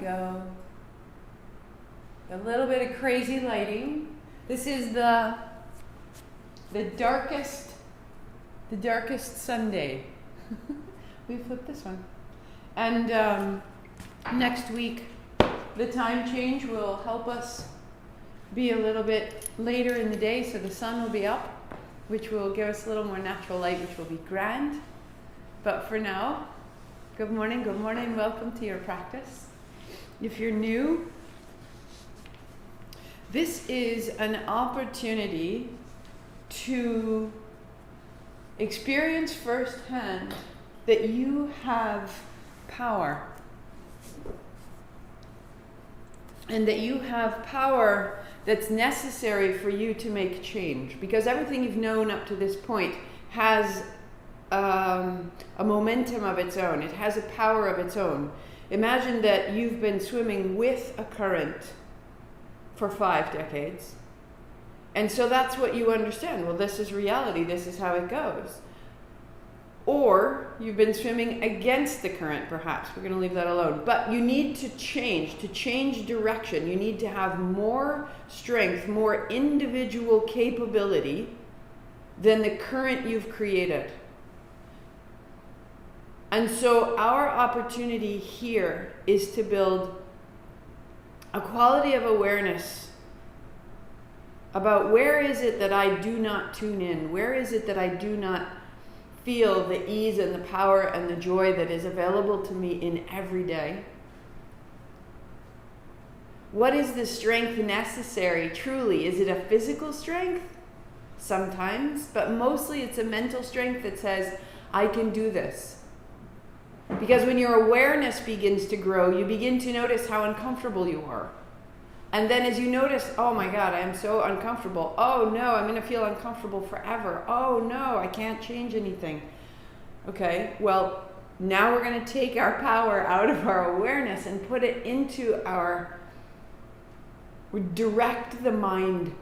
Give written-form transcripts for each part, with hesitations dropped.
go. A little bit of crazy lighting. This is the darkest Sunday. We flipped this one. And next week, the time change will help us be a little bit later in the day, so the sun will be up, which will give us a little more natural light, which will be grand. But for now, good morning, welcome to your practice. If you're new, this is an opportunity to experience firsthand that you have power. And that you have power that's necessary for you to make change. Because everything you've known up to this point has a momentum of its own. It has a power of its own. Imagine that you've been swimming with a current for 5 decades. And so that's what you understand. Well, this is reality. This is how it goes. Or you've been swimming against the current, perhaps. We're going to leave that alone. But you need to change direction. You need to have more strength, more individual capability than the current you've created. And so our opportunity here is to build a quality of awareness about where is it that I do not tune in? Where is it that I do not feel the ease and the power and the joy that is available to me in every day? What is the strength necessary truly? Is it a physical strength? Sometimes, but mostly it's a mental strength that says, I can do this. Because when your awareness begins to grow, you begin to notice how uncomfortable you are. And then as you notice, oh my God, I am so uncomfortable. Oh no, I'm going to feel uncomfortable forever. Oh no, I can't change anything. Okay, well, now we're going to take our power out of our awareness and put it into direct the mind.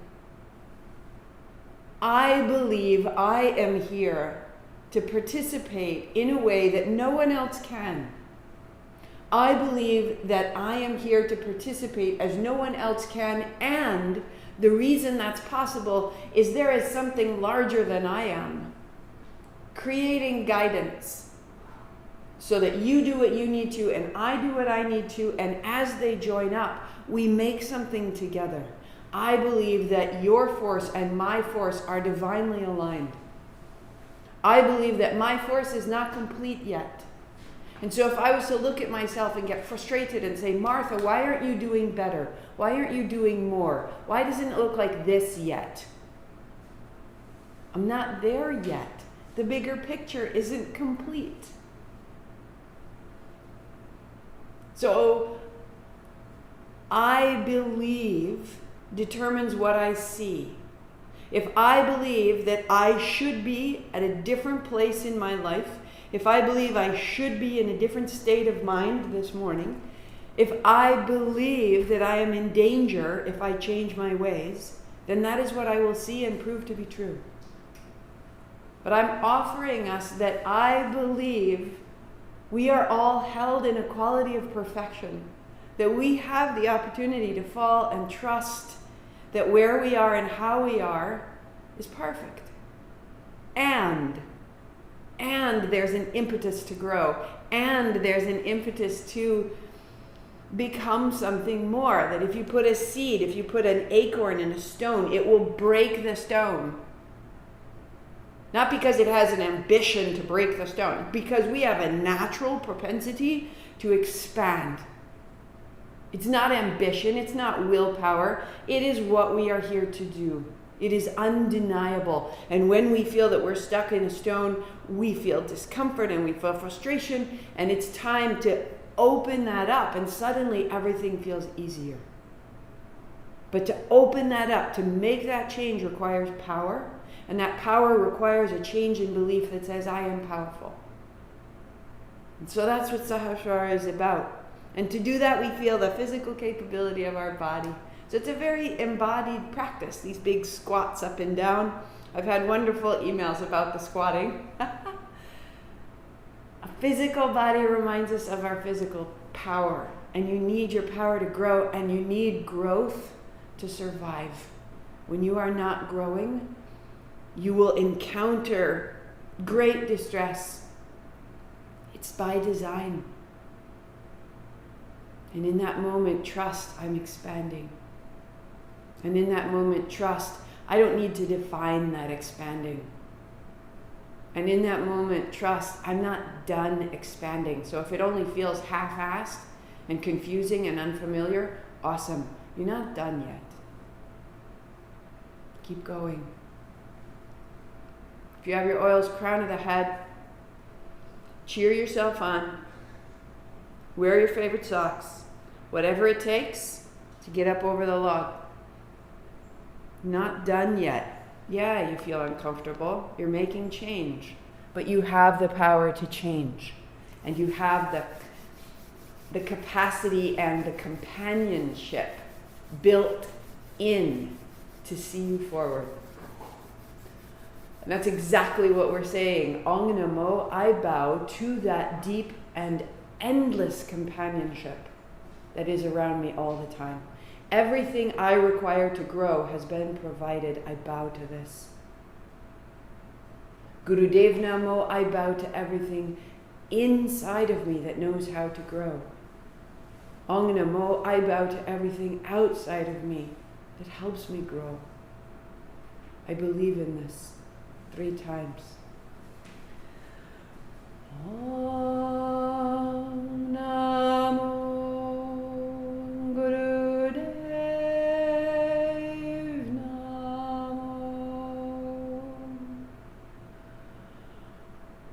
I believe I am here to participate in a way that no one else can. I believe that I am here to participate as no one else can, and the reason that's possible is there is something larger than I am, creating guidance so that you do what you need to and I do what I need to, and as they join up, we make something together. I believe that your force and my force are divinely aligned. I believe that my force is not complete yet. And so if I was to look at myself and get frustrated and say, Martha, why aren't you doing better? Why aren't you doing more? Why doesn't it look like this yet? I'm not there yet. The bigger picture isn't complete. So I believe determines what I see. If I believe that I should be at a different place in my life, if I believe I should be in a different state of mind this morning, if I believe that I am in danger if I change my ways, then that is what I will see and prove to be true. But I'm offering us that I believe we are all held in a quality of perfection, that we have the opportunity to fall and trust that where we are and how we are is perfect. And there's an impetus to grow. And there's an impetus to become something more. That if you put a seed, if you put an acorn in a stone, it will break the stone. Not because it has an ambition to break the stone, because we have a natural propensity to expand. It's not ambition, it's not willpower, it is what we are here to do. It is undeniable. And when we feel that we're stuck in a stone, we feel discomfort and we feel frustration, and it's time to open that up, and suddenly everything feels easier. But to open that up, to make that change requires power, and that power requires a change in belief that says, I am powerful. And so that's what Sahasrara is about. And to do that, we feel the physical capability of our body. So it's a very embodied practice, these big squats up and down. I've had wonderful emails about the squatting. physical body reminds us of our physical power. And you need your power to grow, and you need growth to survive. When you are not growing, you will encounter great distress. It's by design. And in that moment, trust, I'm expanding. And in that moment, trust, I don't need to define that expanding. And in that moment, trust, I'm not done expanding. So if it only feels half-assed and confusing and unfamiliar, awesome. You're not done yet. Keep going. If you have your oils, crown of the head, cheer yourself on. Wear your favorite socks. Whatever it takes to get up over the log. Not done yet. Yeah, you feel uncomfortable. You're making change. But you have the power to change. And you have the capacity and the companionship built in to see you forward. And that's exactly what we're saying. Ong Namo, I bow to that deep and endless companionship that is around me all the time. Everything I require to grow has been provided. I bow to this. Gurudev Namo, I bow to everything inside of me that knows how to grow. Ong Namo, I bow to everything outside of me that helps me grow. I believe in this 3 times. Om Namo Gurudev Namo.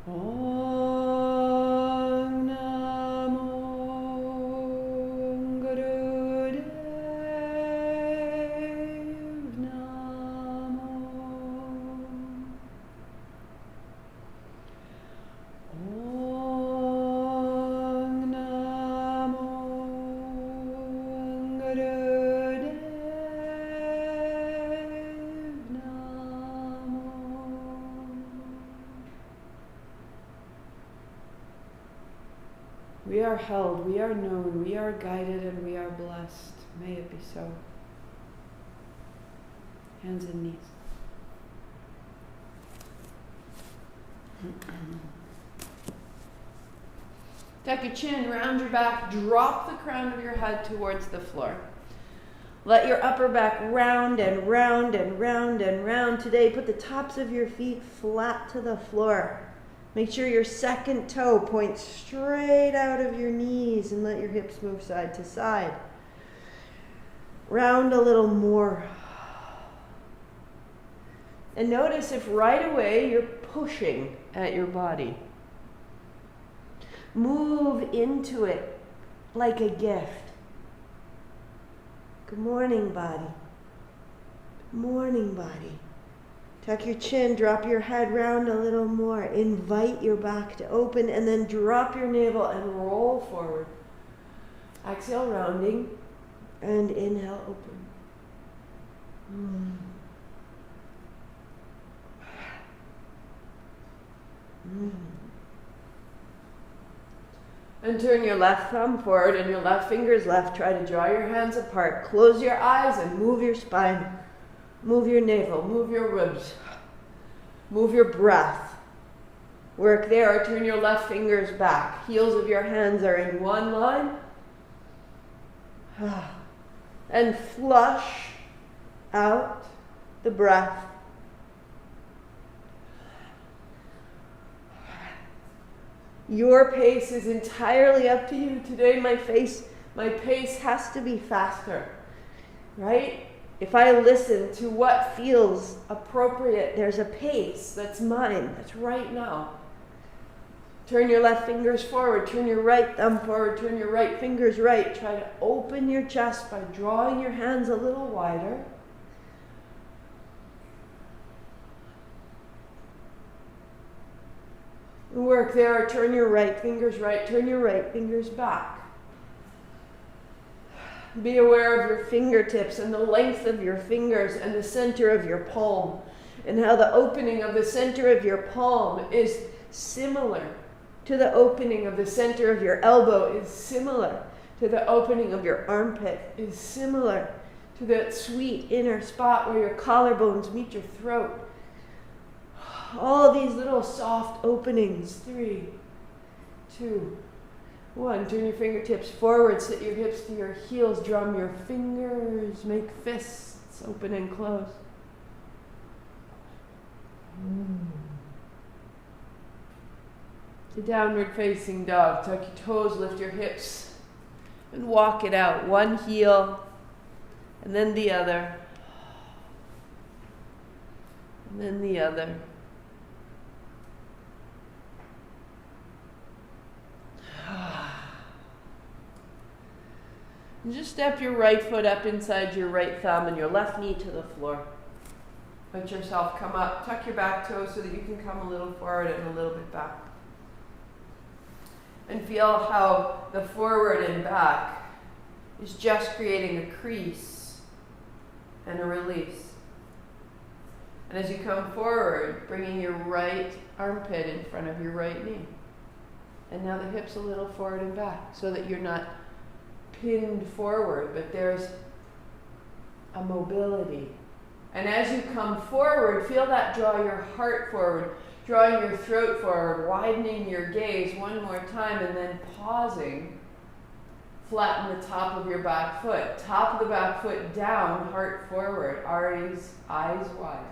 Om Namo Gurudev Namo. Om Namo Gurudev Namo. We are held, we are known, we are guided, and we are blessed. May it be so. Hands and knees. Tuck your chin, round your back, drop the crown of your head towards the floor. Let your upper back round and round and round and round. Today, put the tops of your feet flat to the floor. Make sure your second toe points straight out of your knees and let your hips move side to side. Round a little more. And notice if right away you're pushing at your body. Move into it like a gift. Good morning, body. Good morning, body. Tuck your chin, drop your head round a little more. Invite your back to open and then drop your navel and roll forward. Exhale, rounding, and inhale, open. And turn your left thumb forward and your left fingers left. Try to draw your hands apart. Close your eyes and move your spine. Move your navel, move your ribs. Move your breath. Work there. Turn your left fingers back. Heels of your hands are in one line. And flush out the breath. Your pace is entirely up to you. Today my pace has to be faster, right? If I listen to what feels appropriate, there's a pace that's mine, that's right now. Turn your left fingers forward, turn your right thumb forward, turn your right fingers right. Try to open your chest by drawing your hands a little wider. Work there, turn your right fingers right, turn your right fingers back. Be aware of your fingertips and the length of your fingers and the center of your palm, and how the opening of the center of your palm is similar to the opening of the center of your elbow is similar to the opening of your armpit, is similar to that sweet inner spot where your collarbones meet your throat. All of these little soft openings. 3, 2, 1. Turn your fingertips forward, sit your hips to your heels, drum your fingers, make fists open and close. To downward facing dog. Tuck your toes, lift your hips, and walk it out. One heel, and then the other, and then the other. And just step your right foot up inside your right thumb and your left knee to the floor. Let yourself come up, tuck your back toes so that you can come a little forward and a little bit back. And feel how the forward and back is just creating a crease and a release. And as you come forward, bringing your right armpit in front of your right knee. And now the hips a little forward and back so that you're not pinned forward, but there's a mobility. And as you come forward, feel that draw your heart forward, drawing your throat forward, widening your gaze one more time, and then pausing. Flatten the top of your back foot. Top of the back foot down, heart forward, eyes wide.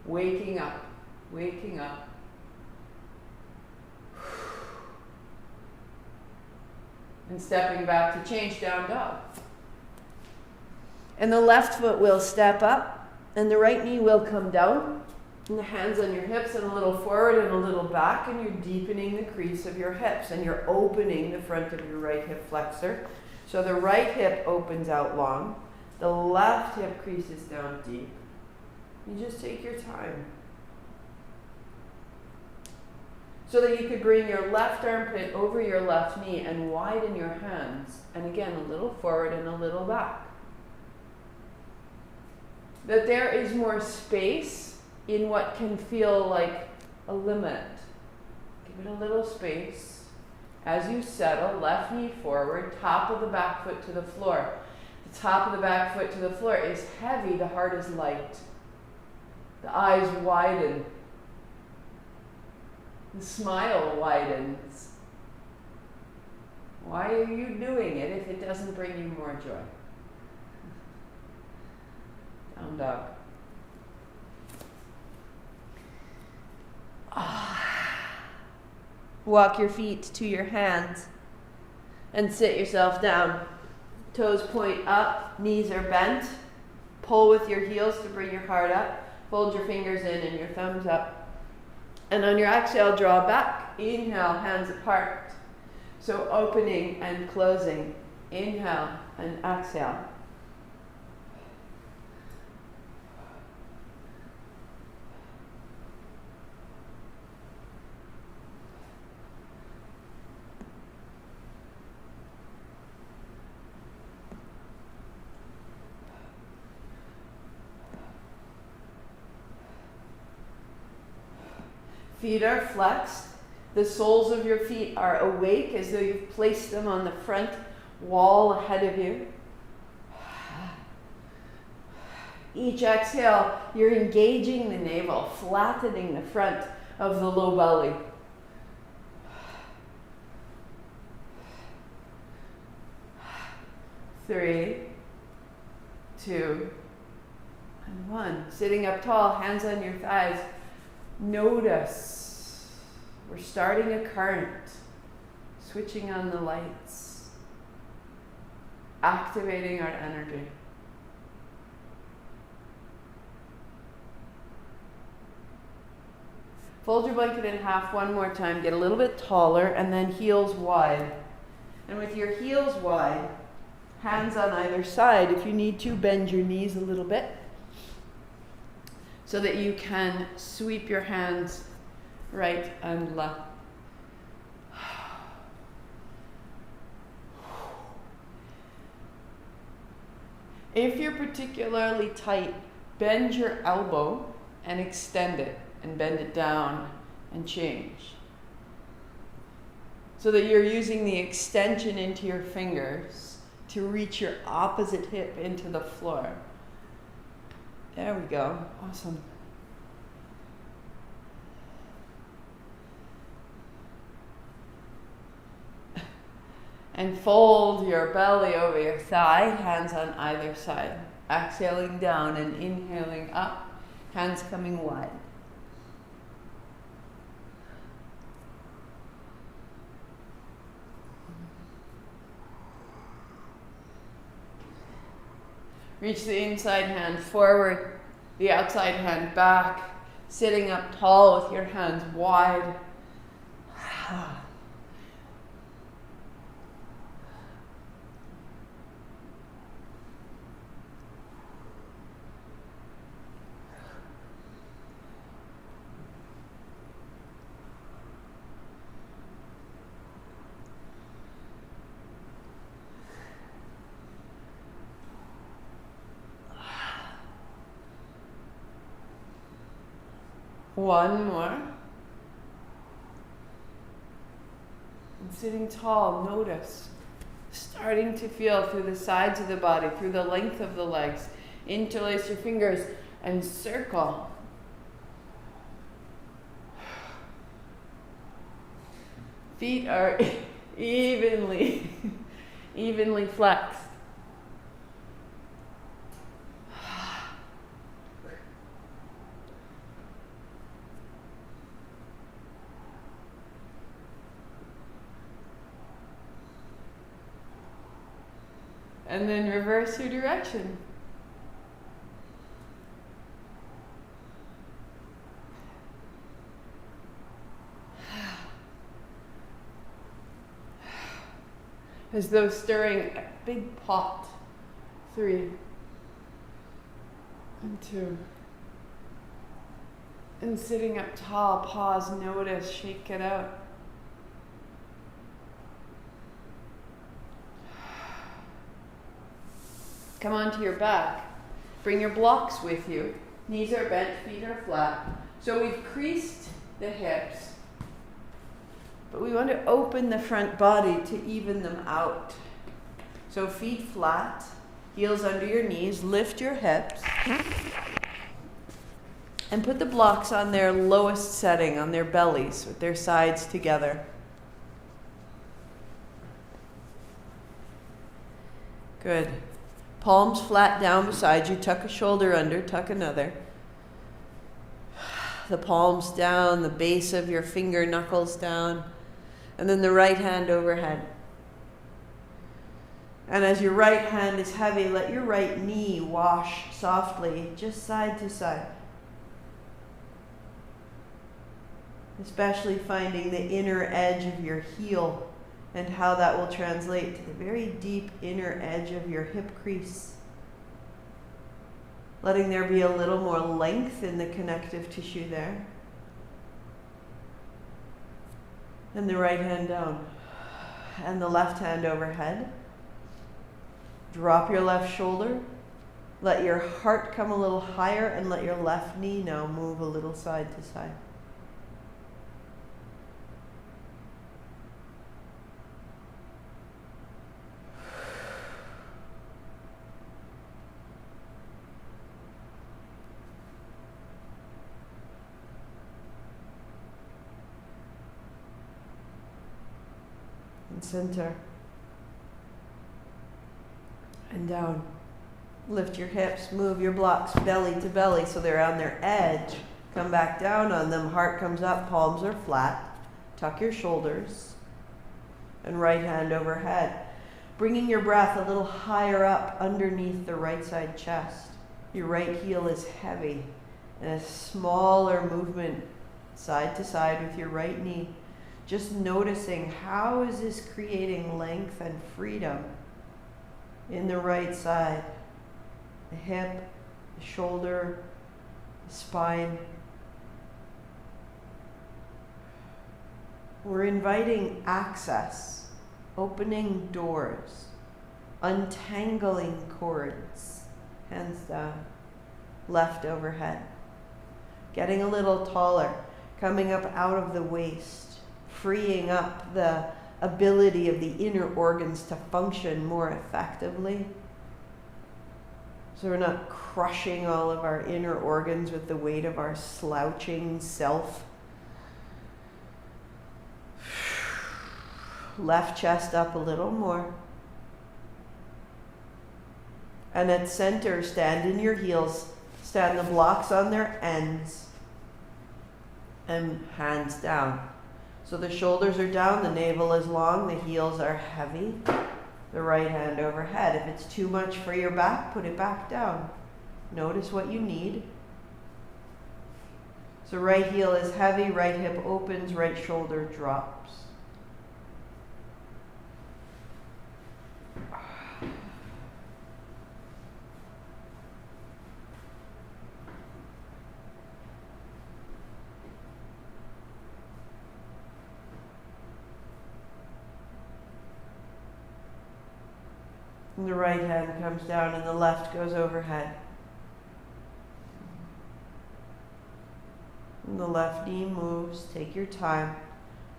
Waking up, waking up. And stepping back to change down dog. And the left foot will step up, and the right knee will come down, and the hands on your hips, and a little forward and a little back, and you're deepening the crease of your hips, and you're opening the front of your right hip flexor. So the right hip opens out long, the left hip creases down deep. You just take your time. So that you could bring your left armpit over your left knee and widen your hands. And again, a little forward and a little back. That there is more space in what can feel like a limit. Give it a little space. As you settle, left knee forward, top of the back foot to the floor. The top of the back foot to the floor is heavy, the heart is light. The eyes widen. The smile widens. Why are you doing it if it doesn't bring you more joy? Down dog. Walk your feet to your hands and sit yourself down. Toes point up, knees are bent. Pull with your heels to bring your heart up. Fold your fingers in and your thumbs up. And on your exhale, draw back. Inhale, hands apart. So opening and closing. Inhale and exhale. Feet are flexed. The soles of your feet are awake as though you've placed them on the front wall ahead of you. Each exhale, you're engaging the navel, flattening the front of the low belly. Three, 2, and 1. Sitting up tall, hands on your thighs. Notice we're starting a current, switching on the lights, activating our energy. Fold your blanket in half one more time, get a little bit taller, and then heels wide. And with your heels wide, hands on either side, if you need to, bend your knees a little bit, so that you can sweep your hands right and left. If you're particularly tight, bend your elbow and extend it, and bend it down and change. so that you're using the extension into your fingers to reach your opposite hip into the floor. There we go. Awesome. And fold your belly over your thigh, hands on either side. Exhaling down and inhaling up, hands coming wide. Reach the inside hand forward, the outside hand back, sitting up tall with your hands wide. One more. And sitting tall, notice. Starting to feel through the sides of the body, through the length of the legs. Interlace your fingers and circle. Feet are evenly flexed. And then reverse your direction. As though stirring a big pot. 3 and 2. And sitting up tall, pause, notice, shake it out. Come onto your back. Bring your blocks with you. Knees are bent, feet are flat. So we've creased the hips, but we want to open the front body to even them out. So feet flat, heels under your knees, lift your hips, and put the blocks on their lowest setting, on their bellies, with their sides together. Good. Palms flat down beside you. Tuck a shoulder under, tuck another. The palms down, the base of your finger knuckles down, and then the right hand overhead. And as your right hand is heavy, let your right knee wash softly, just side to side. Especially finding the inner edge of your heel and how that will translate to the very deep inner edge of your hip crease. Letting there be a little more length in the connective tissue there. And the right hand down. And the left hand overhead. Drop your left shoulder. Let your heart come a little higher and let your left knee now move a little side to side. Center and down. Lift your hips, move your blocks belly to belly so they're on their edge. Come back down on them, heart comes up, palms are flat. Tuck your shoulders and right hand overhead. Bringing your breath a little higher up underneath the right side chest. Your right heel is heavy and a smaller movement side to side with your right knee. Just noticing how is this creating length and freedom in the right side. The hip, the shoulder, the spine. We're inviting access, opening doors, untangling cords, hands down, left overhead. Getting a little taller, coming up out of the waist. Freeing up the ability of the inner organs to function more effectively. So we're not crushing all of our inner organs with the weight of our slouching self. Left chest up a little more. And at center, stand in your heels. Stand the blocks on their ends. And hands down. So the shoulders are down, the navel is long, the heels are heavy. The right hand overhead. If it's too much for your back, put it back down. Notice what you need. So right heel is heavy, right hip opens, right shoulder drops. And the right hand comes down and the left goes overhead. And the left knee moves. Take your time.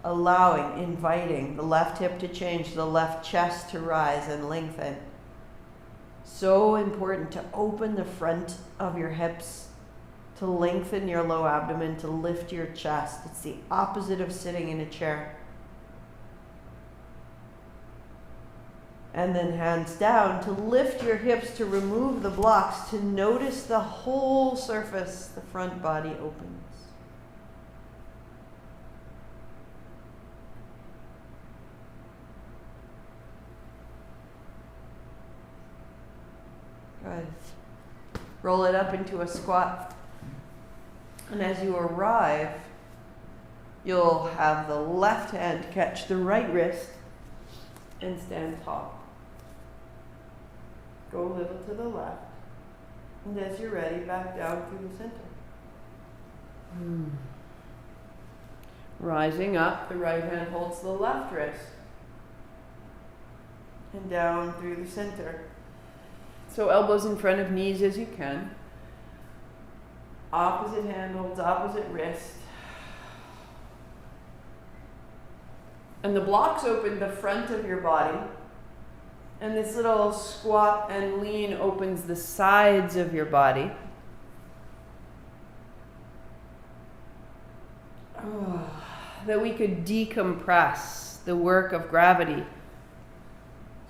Allowing, inviting the left hip to change, the left chest to rise and lengthen. So important to open the front of your hips, to lengthen your low abdomen, to lift your chest. It's the opposite of sitting in a chair. And then hands down to lift your hips, to remove the blocks, to notice the whole surface, the front body opens. Good. Roll it up into a squat. And as you arrive, you'll have the left hand catch the right wrist and stand tall. Go a little to the left. And as you're ready, back down through the center. Rising up, the right hand holds the left wrist. And down through the center. So elbows in front of knees as you can. Opposite hand holds opposite wrist. And the blocks open the front of your body. And this little squat and lean opens the sides of your body. That we could decompress the work of gravity.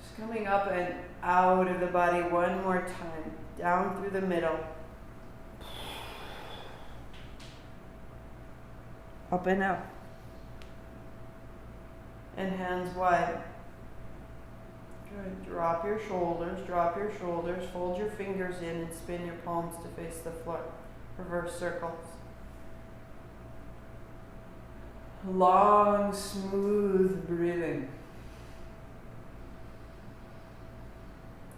Just coming up and out of the body one more time. Down through the middle. Up and out. And hands wide. Good. Drop your shoulders, fold your fingers in and spin your palms to face the floor. Reverse circles. Long, smooth breathing.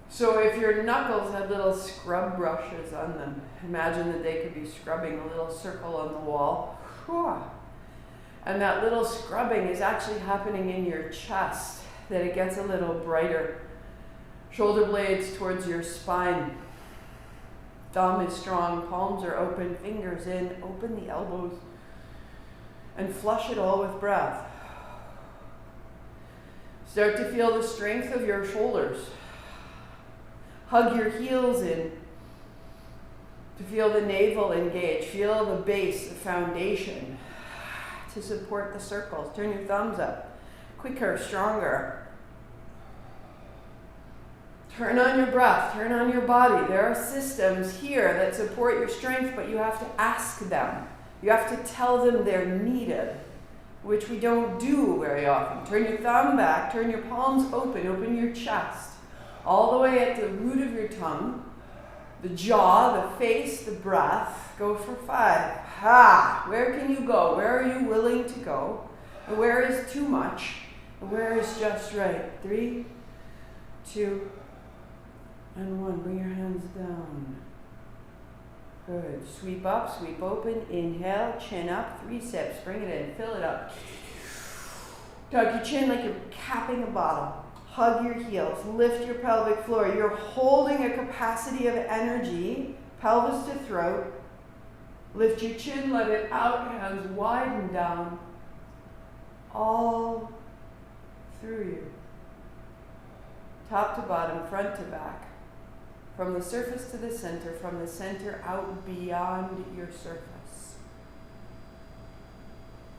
So if your knuckles had little scrub brushes on them, imagine that they could be scrubbing a little circle on the wall. And that little scrubbing is actually happening in your chest, that it gets a little brighter. Shoulder blades towards your spine. Thumb is strong, palms are open, fingers in, open the elbows, and flush it all with breath. Start to feel the strength of your shoulders. Hug your heels in to feel the navel engage. Feel the base, the foundation to support the circles. Turn your thumbs up. Quicker, stronger. Turn on your breath, turn on your body. There are systems here that support your strength, but you have to ask them. You have to tell them they're needed, which we don't do very often. Turn your thumb back, turn your palms open your chest, all the way at the root of your tongue, the jaw, the face, the breath. Go for 5. Where can you go? Where are you willing to go? And where is too much? And where is just right? 3, 2, and 1. Bring your hands down. Good. Sweep up, sweep open. Inhale, chin up, 3 sips. Bring it in, fill it up. Tuck your chin like you're capping a bottle. Hug your heels, lift your pelvic floor. You're holding a capacity of energy, pelvis to throat. Lift your chin, let it out, hands widen down. All through you. Top to bottom, front to back. From the surface to the center, from the center out beyond your surface.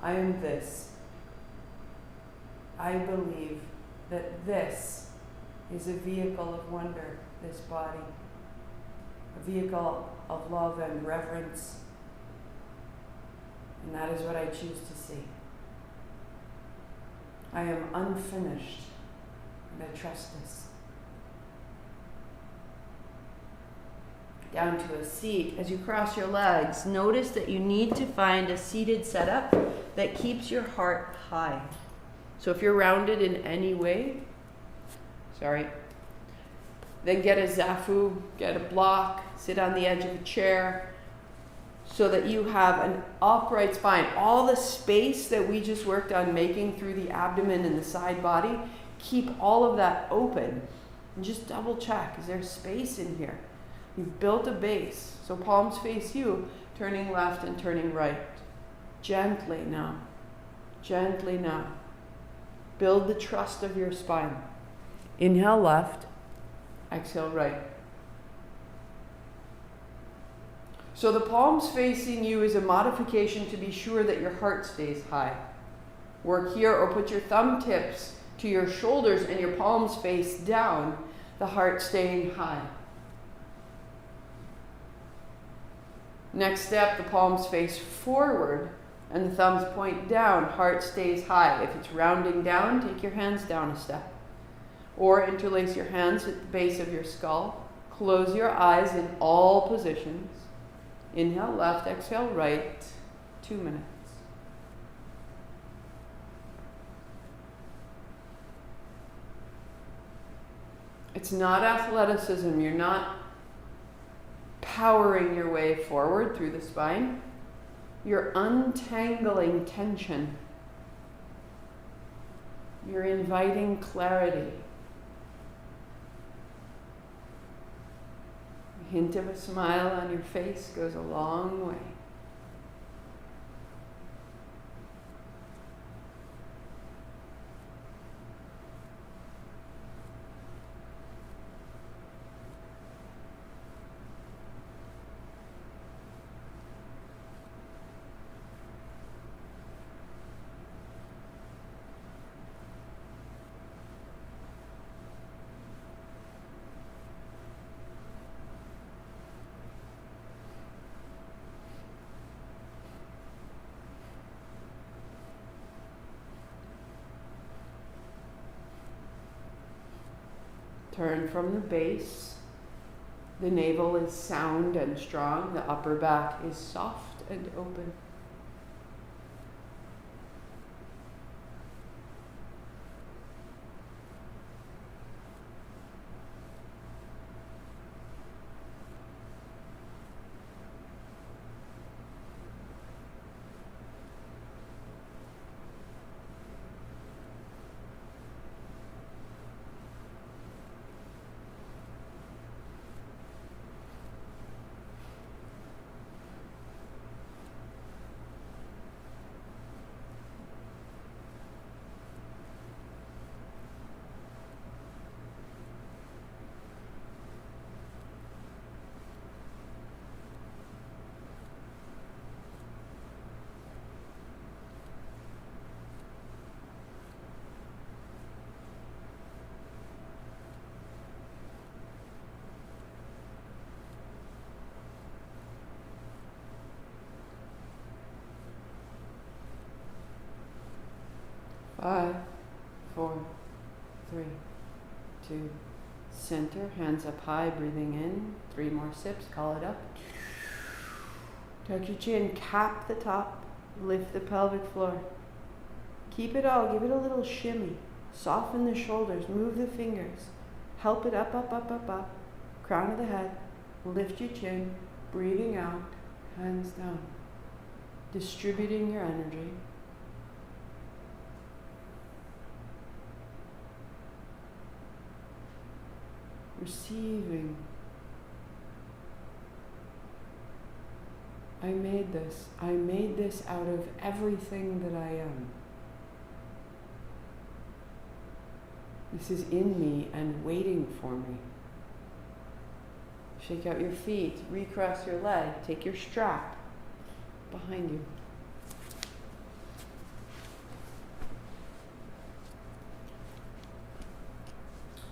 I am this. I believe that this is a vehicle of wonder, this body. A vehicle of love and reverence. And that is what I choose to see. I am unfinished, and I trust this. Down to a seat. As you cross your legs, notice that you need to find a seated setup that keeps your heart high. So if you're rounded in any way, then get a zafu, get a block, sit on the edge of a chair so that you have an upright spine. All the space that we just worked on making through the abdomen and the side body, keep all of that open and just double check. Is there space in here? You've built a base. So palms face you, turning left and turning right. Gently now. Gently now. Build the trust of your spine. Inhale left, exhale right. So the palms facing you is a modification to be sure that your heart stays high. Work here or put your thumb tips to your shoulders and your palms face down, the heart staying high. Next step, the palms face forward and the thumbs point down, heart stays high. If it's rounding down, take your hands down a step. Or interlace your hands at the base of your skull. Close your eyes in all positions. Inhale left, exhale right. 2 minutes. It's not athleticism. You're not powering your way forward through the spine. You're untangling tension. You're inviting clarity. A hint of a smile on your face goes a long way. Turn from the base. The navel is sound and strong. The upper back is soft and open. Five, 4, 3, 2, center, hands up high, breathing in. 3 more sips, call it up. Tuck your chin, cap the top, lift the pelvic floor. Keep it all, give it a little shimmy. Soften the shoulders, move the fingers. Help it up, up, up, up, up. Crown of the head, lift your chin, breathing out, hands down. Distributing your energy. Receiving. I made this. I made this out of everything that I am. This is in me and waiting for me. Shake out your feet, recross your leg, take your strap behind you.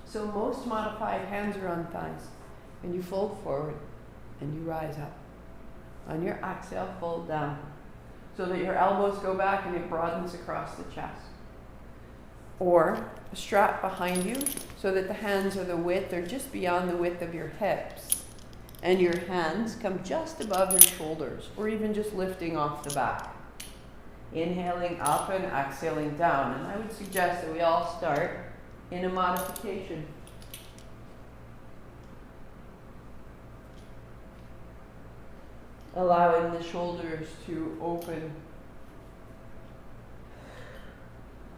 So most modified hands are on thighs, and you fold forward and you rise up. On your exhale, fold down so that your elbows go back and it broadens across the chest. Or a strap behind you so that the hands are the width or just beyond the width of your hips, and your hands come just above your shoulders, or even just lifting off the back. Inhaling up and exhaling down. And I would suggest that we all start in a modification. Allowing the shoulders to open,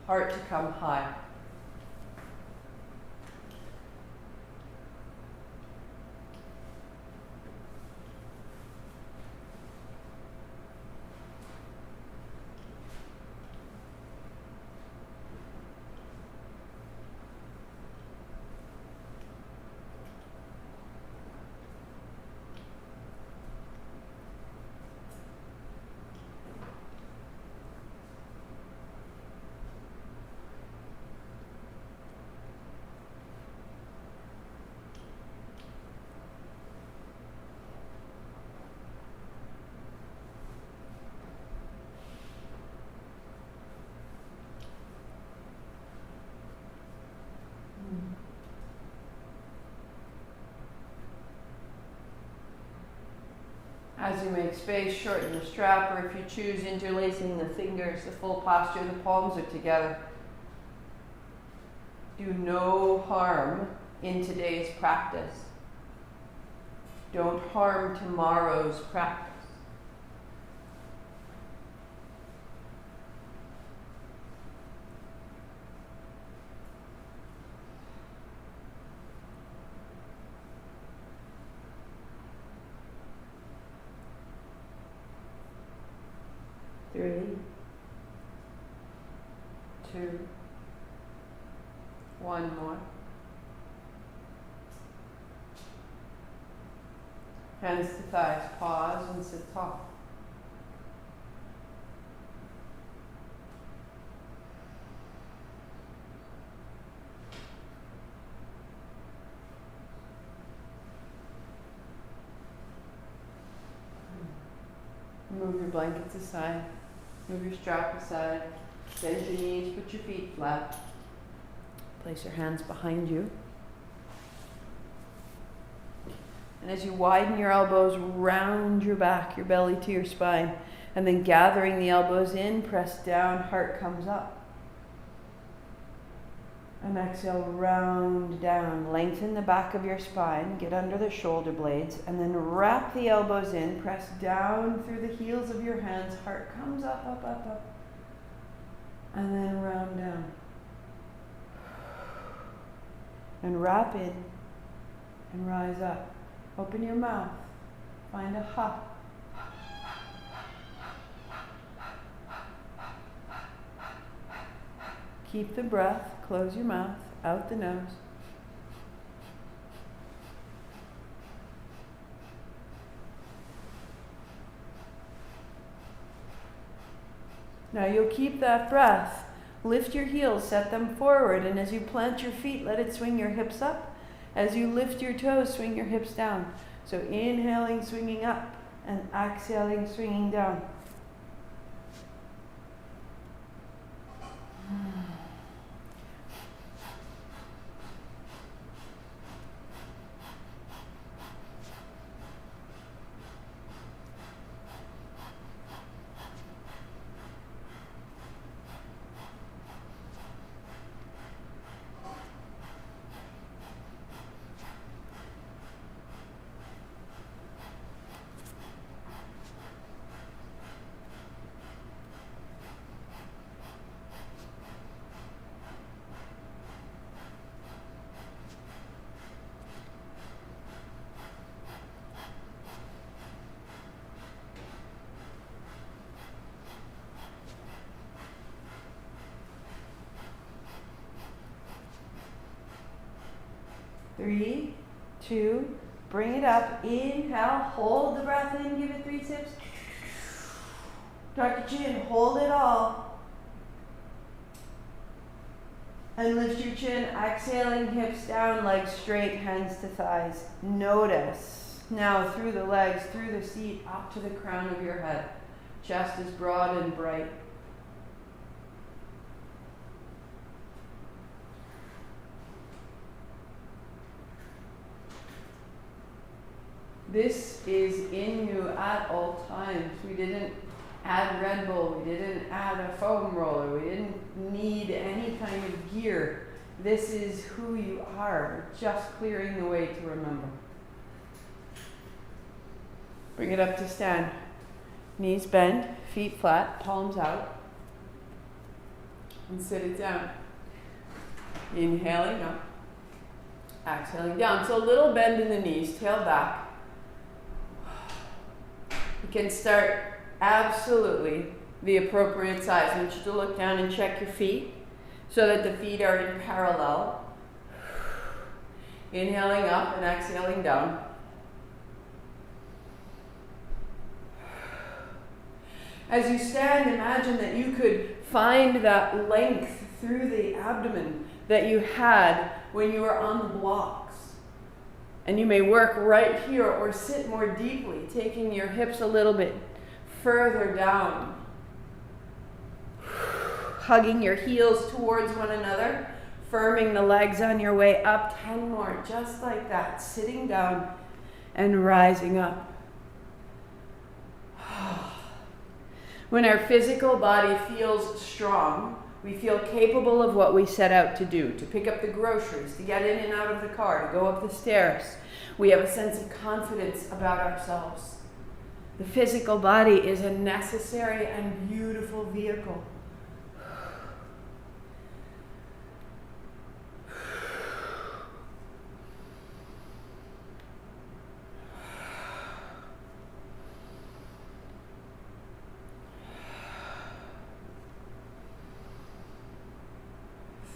heart to come high. As you make space, shorten the strap, or if you choose, interlacing the fingers, the full posture, the palms are together. Do no harm in today's practice. Don't harm tomorrow's practice. Three, two, one more. Hands to thighs, pause and sit tall. Move your blankets aside. Move your strap aside. Bend your knees, put your feet flat. Place your hands behind you. And as you widen your elbows, round your back, your belly to your spine. And then gathering the elbows in, press down, heart comes up. And exhale, round down. Lengthen the back of your spine, get under the shoulder blades, and then wrap the elbows in, press down through the heels of your hands, heart comes up, up, up, up. And then round down. And wrap in and rise up. Open your mouth. Find a ha. Keep the breath. Close your mouth. Out the nose. Now you'll keep that breath. Lift your heels, set them forward, and as you plant your feet, let it swing your hips up. As you lift your toes, swing your hips down. So inhaling, swinging up, and exhaling, swinging down. 3, 2, bring it up. Inhale, hold the breath in, give it 3 sips. Tuck your chin, hold it all. And lift your chin, exhaling, hips down, legs straight, hands to thighs. Notice now through the legs, through the seat, up to the crown of your head. Chest is broad and bright. This is in you at all times. We didn't add Red Bull, we didn't add a foam roller, we didn't need any kind of gear. This is who you are, just clearing the way to remember. Bring it up to stand. Knees bend, feet flat, palms out. And sit it down. Inhaling up, exhaling down. So a little bend in the knees, tail back. You can start absolutely the appropriate size. I want you to look down and check your feet so that the feet are in parallel. Inhaling up and exhaling down. As you stand, imagine that you could find that length through the abdomen that you had when you were on the blocks. And you may work right here or sit more deeply, taking your hips a little bit further down. Hugging your heels towards one another, firming the legs on your way up. 10 more, just like that, sitting down and rising up. When our physical body feels strong, we feel capable of what we set out to do, to pick up the groceries, to get in and out of the car, to go up the stairs. We have a sense of confidence about ourselves. The physical body is a necessary and beautiful vehicle.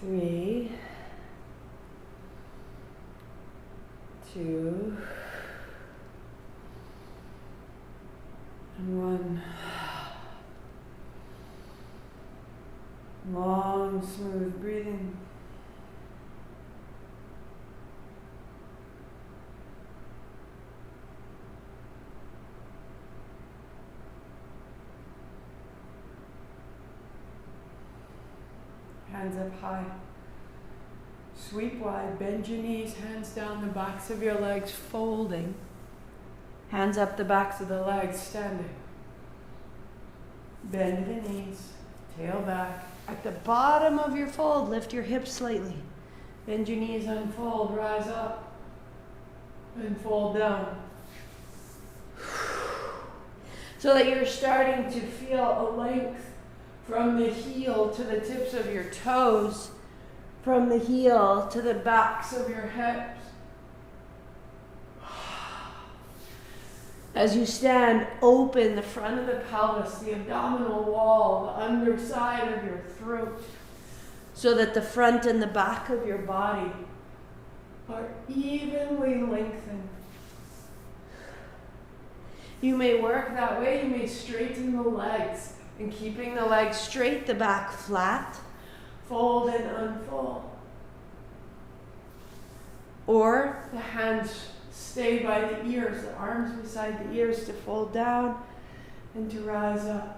Three, 2, and 1. Long, smooth breathing. Hands up high. Sweep wide, bend your knees, hands down the backs of your legs, folding. Hands up the backs of the legs, standing. Bend the knees, tail back. At the bottom of your fold, lift your hips slightly. Bend your knees, unfold, rise up, and fold down. So that you're starting to feel a length from the heel to the tips of your toes, from the heel to the backs of your hips. As you stand, open the front of the pelvis, the abdominal wall, the underside of your throat, so that the front and the back of your body are evenly lengthened. You may work that way, you may straighten the legs, and keeping the legs straight, the back flat, fold and unfold. Or the hands stay by the ears, the arms beside the ears to fold down and to rise up.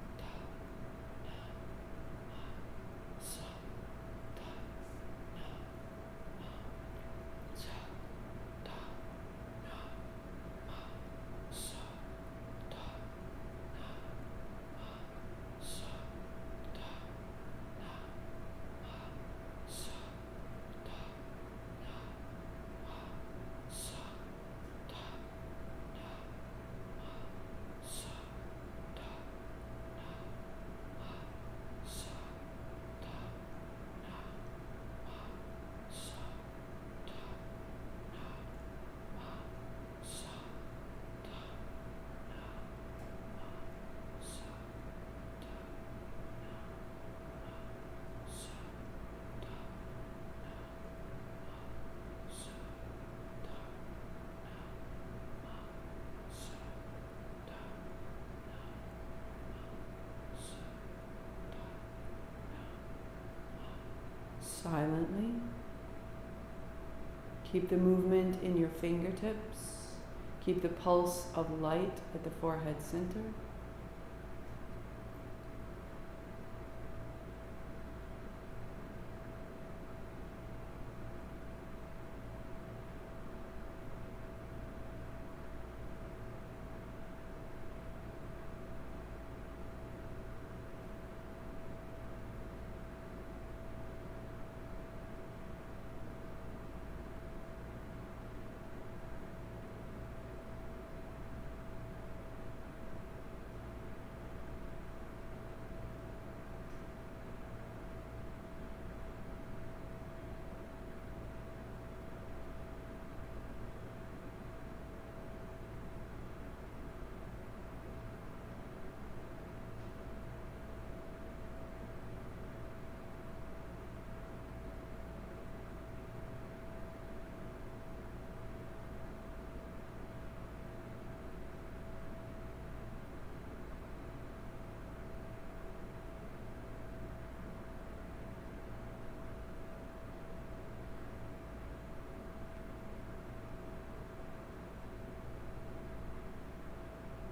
silently. Keep the movement in your fingertips. Keep the pulse of light at the forehead center.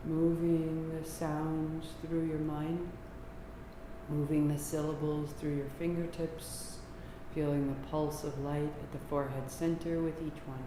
Moving the sounds through your mind, moving the syllables through your fingertips, feeling the pulse of light at the forehead center with each one.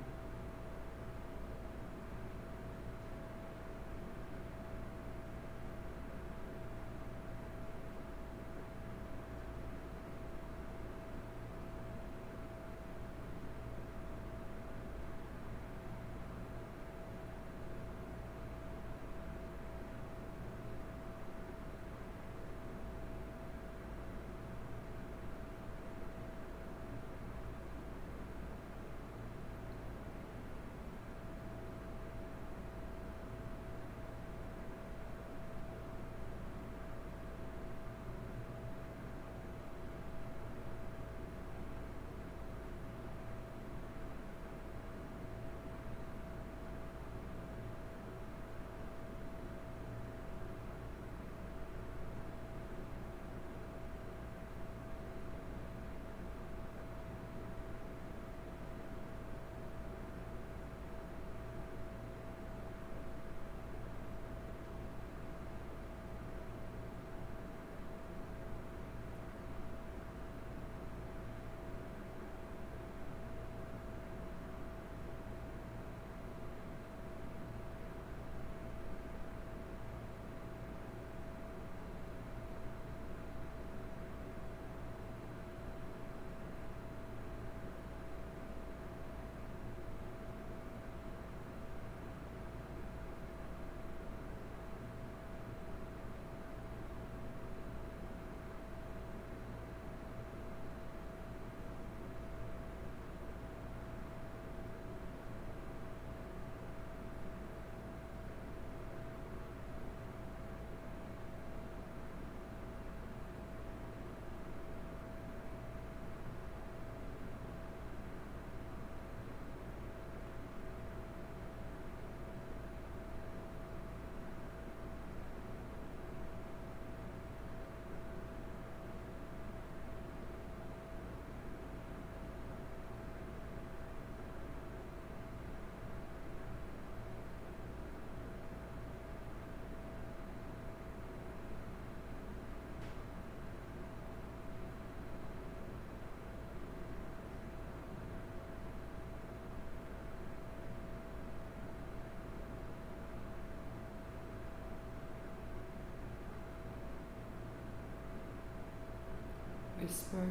Whisper.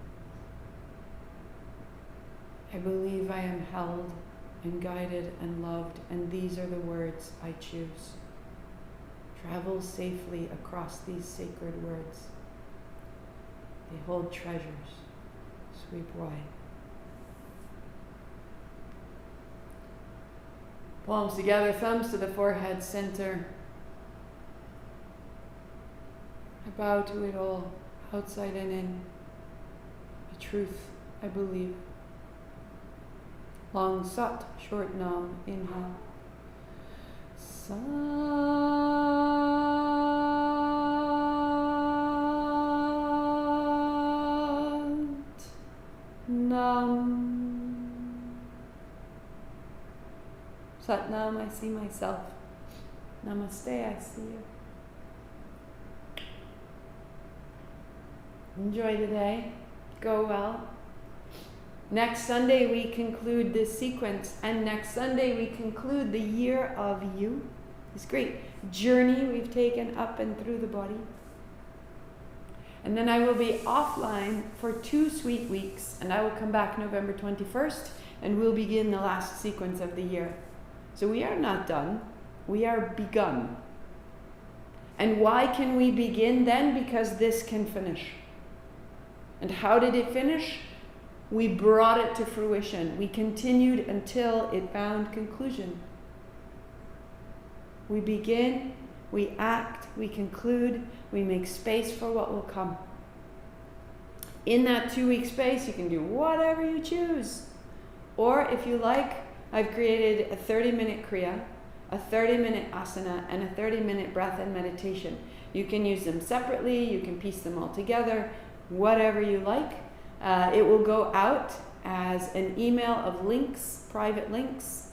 I believe I am held and guided and loved, and these are the words I choose. Travel safely across these sacred words. They hold treasures. Sweep wide. Palms together, thumbs to the forehead center. I bow to it all, outside and in. The truth, I believe. Long sat, short nam, inhale. Sat nam. Sat nam, I see myself. Namaste, I see you. Enjoy today. Go well. Next Sunday we conclude this sequence, and next Sunday we conclude the year of you. This great journey we've taken up and through the body. And then I will be offline for 2 sweet weeks, and I will come back November 21st, and we'll begin the last sequence of the year. So we are not done, we are begun. And why can we begin then? Because this can finish. And how did it finish? We brought it to fruition. We continued until it found conclusion. We begin, we act, we conclude, we make space for what will come. In that 2-week space, you can do whatever you choose. Or if you like, I've created a 30-minute Kriya, a 30-minute asana, and a 30-minute breath and meditation. You can use them separately, you can piece them all together, whatever you like. It will go out as an email of links, private links,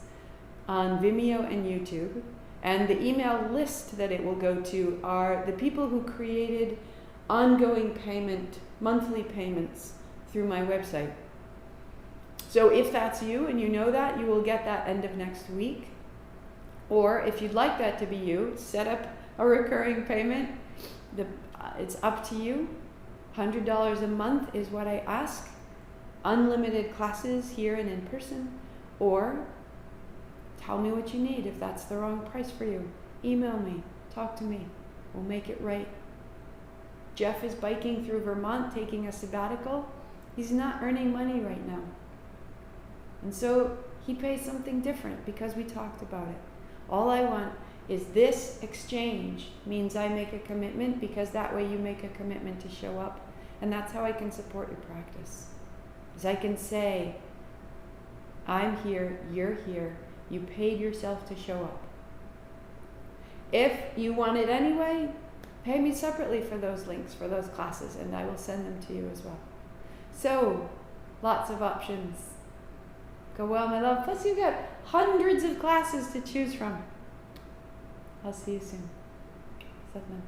on Vimeo and YouTube. And the email list that it will go to are the people who created ongoing payment, monthly payments through my website. So if that's you and you know that, you will get that end of next week. Or if you'd like that to be you, set up a recurring payment. It's up to you. $100 a month is what I ask. Unlimited classes here and in person. Or tell me what you need if that's the wrong price for you. Email me, talk to me. We'll make it right. Jeff is biking through Vermont, taking a sabbatical. He's not earning money right now. And so he pays something different because we talked about it. All I want is this exchange means I make a commitment, because that way you make a commitment to show up. And that's how I can support your practice. Is I can say, I'm here, you're here, you paid yourself to show up. If you want it anyway, pay me separately for those links, for those classes, and I will send them to you as well. So, lots of options. Go well, my love. Plus you've got hundreds of classes to choose from. I'll see you soon. Satnam.